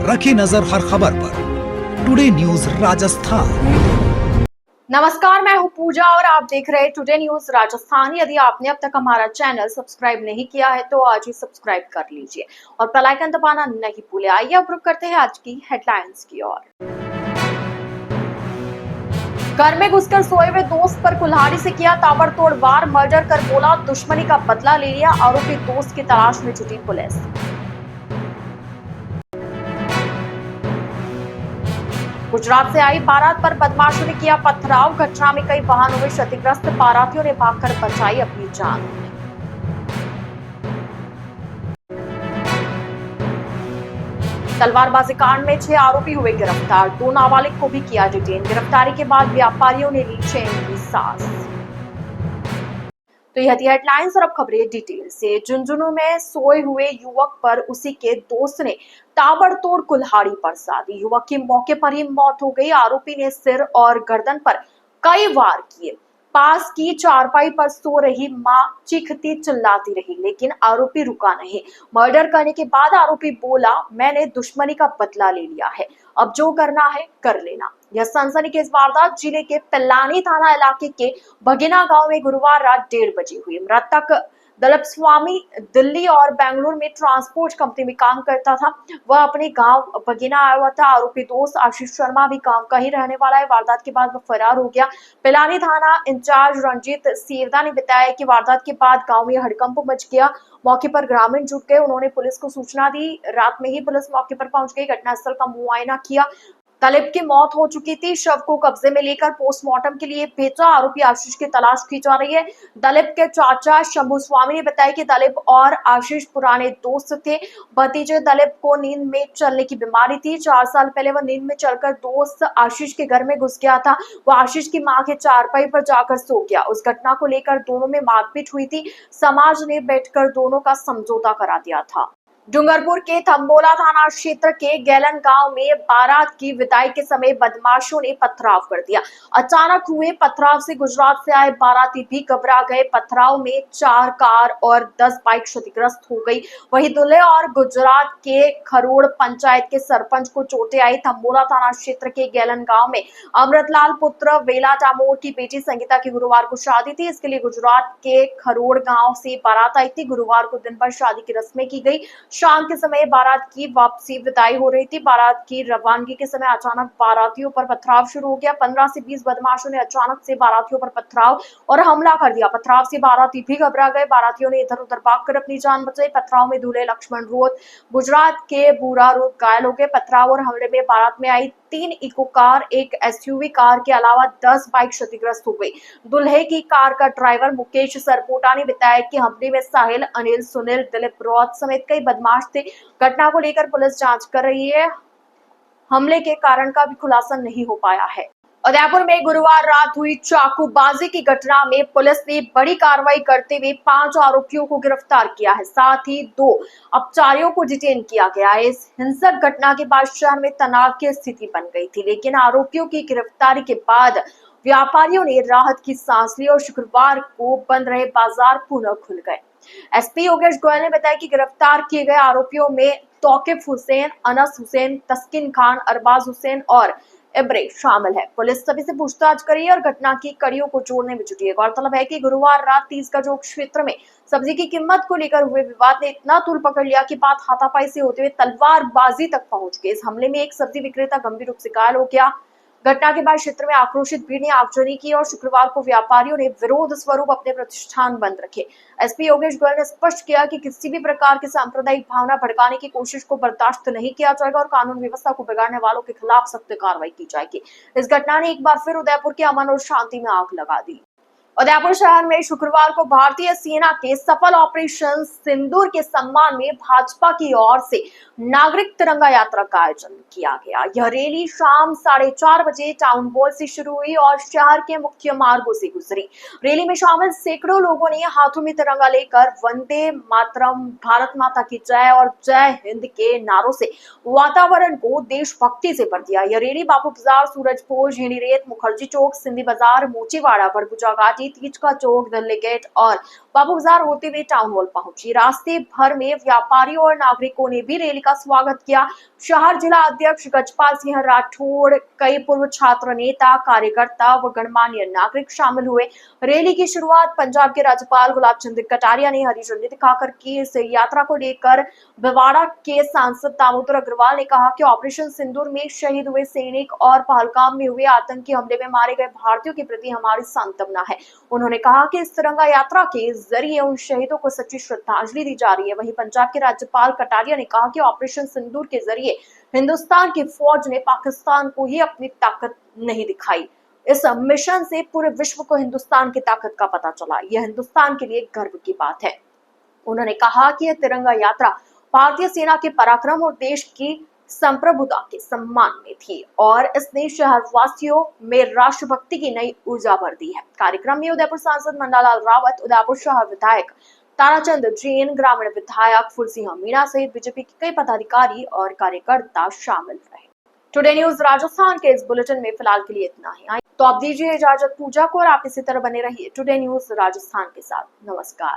रखे नजर हर खबर पर। Today news Rajasthan. नमस्कार, मैं हूं पूजा और आप देख रहे हैं टुडे न्यूज राजस्थान। यदि आपने अब तक हमारा चैनल सब्सक्राइब नहीं किया है तो आज ही सब्सक्राइब कर लीजिए और बेल आइकन दबाना नहीं भूले। आइए अब रुक करते हैं आज की हेडलाइंस की ओर। घर में घुसकर सोए हुए दोस्त पर कुल्हाड़ी से किया ताबड़तोड़ वार, मर्डर कर बोला दुश्मनी का बदला ले लिया। आरोपी दोस्त की तलाश में जुटी पुलिस। गुजरात से आई बारात पर बदमाशों ने किया पथराव, घटना में कई वाहनों में क्षतिग्रस्त, बारातियों ने भागकर बचाई अपनी जान। तलवारबाजी कांड में 6 आरोपी हुए गिरफ्तार, 2 नाबालिग को भी किया डिटेन। गिरफ्तारी के बाद व्यापारियों ने ली चैन की सांस। तो यह थी हेडलाइंस और अब खबरें डिटेल से। झुंझुनू में सोए हुए युवक पर उसी के दोस्त ने ताबड़तोड़ कुल्हाड़ी बरसा दी। युवक की मौके पर ही मौत हो गई। आरोपी ने सिर और गर्दन पर कई वार किए। पास की चारपाई पर सो रही मां चीखती चिल्लाती रही, लेकिन आरोपी रुका नहीं। मर्डर करने के बाद आरोपी बोला, मैंने दुश्मनी का बदला ले लिया है, अब जो करना है कर लेना। यह सनसनीखेज वारदात जिले के पिल्लानी थाना इलाके के भगिना गांव में गुरुवार रात 1:30 बजे हुई। मृतक दलप स्वामी दिल्ली और बेंगलुरु में ट्रांसपोर्ट कंपनी में काम करता था। वह अपने गांव बगिना आया हुआ था। आरोपी दोस्त आशीष शर्मा भी गांव का ही रहने वाला है। वारदात के बाद वह फरार हो गया। पिलानी थाना इंचार्ज रंजीत सेवदा ने बताया कि वारदात के बाद गांव में हड़कंप मच गया। मौके पर ग्रामीण जुट गए। उन्होंने पुलिस को सूचना दी। रात में ही पुलिस मौके पर पहुंच गई। घटनास्थल का मुआयना किया। दलीप की मौत हो चुकी थी। शव को कब्जे में लेकर पोस्टमार्टम के लिए भेजा। आरोपी आशीष की तलाश की जा रही है। दलीप के चाचा शंभू स्वामी ने बताया कि दलीप और आशीष पुराने दोस्त थे। भतीजे दलीप को नींद में चलने की बीमारी थी। 4 साल पहले वह नींद में चलकर दोस्त आशीष के घर में घुस गया था। वह आशीष की मां के चारपाई पर जाकर सो गया। उस घटना को लेकर दोनों में मारपीट हुई थी। समाज ने बैठकर दोनों का समझौता करा दिया था। डूंगरपुर के थंबोला थाना क्षेत्र के गैलन गांव में बारात की विदाई के समय बदमाशों ने पथराव कर दिया। अचानक हुए पथराव से गुजरात से आए बाराती भी घबरा गए। पथराव में 4 कार और 10 बाइक क्षतिग्रस्त हो गई। वहीं दूल्हे और गुजरात के खरोड़ पंचायत के सरपंच को चोटें आई। थंबोला थाना क्षेत्र के गैलन गांव में अमृतलाल पुत्र वेला डामोर की बेटी संगीता की गुरुवार को शादी थी। इसके लिए गुजरात के खरोड़ गांव से बारात आई थी। गुरुवार को दिन भर शादी की रस्में की गई। शाम के समय बारात की वापसी विदाई हो रही थी। बारात की रवानगी के समय अचानक बारातियों पर पथराव शुरू हो गया। 15 से 20 बदमाशों ने अचानक से बारातियों पर पथराव और हमला कर दिया। पथराव से बाराती भी घबरा गए। बारातियों ने इधर उधर भागकर अपनी जान बचाई। पथराव में दूल्हे लक्ष्मण रोत गुजरात के बूढ़ा रोत घायल हो गए। पथराव और हमले में बारात में आई 3 इको कार, 1 एसयूवी कार के अलावा 10 बाइक क्षतिग्रस्त हो गई। दुल्हे की कार का ड्राइवर मुकेश सरपोटा ने बताया कि हमले में साहिल, अनिल, सुनील, दिलीप रॉत समेत कई बदमाश थे। घटना को लेकर पुलिस जांच कर रही है। हमले के कारण का भी खुलासा नहीं हो पाया है। उदयपुर में गुरुवार रात हुई चाकूबाजी की घटना में पुलिस ने बड़ी कार्रवाई करते हुए 5 आरोपियों को गिरफ्तार किया है। साथ ही 2 अपराधियों को डिटेन किया गया है। इस हिंसक घटना के बाद शहर में तनाव की स्थिति बन गई थी, लेकिन आरोपियों की गिरफ्तारी के बाद व्यापारियों ने राहत की सांस ली और शुक्रवार को बंद रहे बाजार पुनः खुल गए। एसपी योगेश गोयल ने बताया कि गिरफ्तार किए गए आरोपियों में तौकीफ हुसैन, अनस हुसैन, तस्किन खान, अरबाज हुसैन और इब्रे शामिल है। पुलिस सभी से पूछताछ कर रही है और घटना की कड़ियों को जोड़ने में जुटी है। गौरतलब है कि गुरुवार रात 30 गजों क्षेत्र में सब्जी की कीमत को लेकर हुए विवाद ने इतना तूल पकड़ लिया कि बात हाथापाई से होते हुए तलवारबाजी तक पहुंच गई। इस हमले में एक सब्जी विक्रेता गंभीर रूप से घायल हो गया। घटना के बाद क्षेत्र में आक्रोशित भीड़ ने आगजनी की और शुक्रवार को व्यापारियों ने विरोध स्वरूप अपने प्रतिष्ठान बंद रखे। एसपी योगेश गोयल ने स्पष्ट किया कि किसी भी प्रकार की सांप्रदायिक भावना भड़काने की कोशिश को बर्दाश्त नहीं किया जाएगा और कानून व्यवस्था को बिगाड़ने वालों के खिलाफ सख्त कार्रवाई की जाएगी। इस घटना ने एक बार फिर उदयपुर के अमन और शांति में आग लगा दी। उदयपुर शहर में शुक्रवार को भारतीय सेना के सफल ऑपरेशन सिंदूर के सम्मान में भाजपा की ओर से नागरिक तिरंगा यात्रा का आयोजन किया गया। यह रैली शाम 4:30 बजे टाउन हॉल से शुरू हुई और शहर के मुख्य मार्गों से गुजरी। रैली में शामिल सैकड़ों लोगों ने हाथों में तिरंगा लेकर वंदे मातरम, भारत माता की जय और जय हिंद के नारों से वातावरण को देशभक्ति से भर दिया। यह रैली बापू बाजार, सूरजपुर, झीनी रेत, मुखर्जी चौक, सिंधी बाजार, मोचीवाड़ा, बड़बुजा घाटी, तीज का चौक, दिल्ली गेट और बाबू बाजार होते हुए टाउन हॉल पहुंची। रास्ते भर में व्यापारियों और नागरिकों ने भी रैली का स्वागत किया। शहर जिला अध्यक्ष गजपाल सिंह राठौड़, कई पूर्व छात्र नेता, कार्यकर्ता व गणमान्य नागरिक शामिल हुए। रैली की शुरुआत पंजाब के राज्यपाल गुलाब चंद कटारिया ने हरी झंडी दिखाकर की। इस यात्रा को लेकर भिवाड़ा के सांसद दामोदर अग्रवाल ने कहा कि ऑपरेशन सिंदूर में शहीद हुए सैनिक और पहलगाम में हुए आतंकी हमले में मारे गए भारतीयों के प्रति हमारी सांत्वना है। उन्होंने कहा कि इस तिरंगा यात्रा के जरिए उन शहीदों को सच्ची श्रद्धांजलि दी जा रही है। वहीं पंजाब के राज्यपाल कटारिया ने कहा कि ऑपरेशन सिंदूर के जरिए हिंदुस्तान की फौज ने पाकिस्तान को ही अपनी ताकत नहीं दिखाई। इस मिशन से पूरे विश्व को हिंदुस्तान की ताकत का पता चला। यह हिंदुस्तान के लिए गर्व की बात है। उन्होंने कहा कि यह तिरंगा यात्रा भारतीय सेना के पराक्रम और देश की संप्रभुता के सम्मान में थी और इसने शहरवासियों में राष्ट्रभक्ति की नई ऊर्जा भर दी है। कार्यक्रम में उदयपुर सांसद मंडालाल रावत, उदयपुर शहर विधायक ताराचंद जैन, ग्रामीण विधायक फुलसिंह मीणा सहित बीजेपी के कई पदाधिकारी और कार्यकर्ता शामिल रहे। टुडे न्यूज राजस्थान के इस बुलेटिन में फिलहाल के लिए इतना ही। तो आप दीजिए इजाजत पूजा को और आप इसी तरह बने रहिए टुडे न्यूज राजस्थान के साथ। नमस्कार।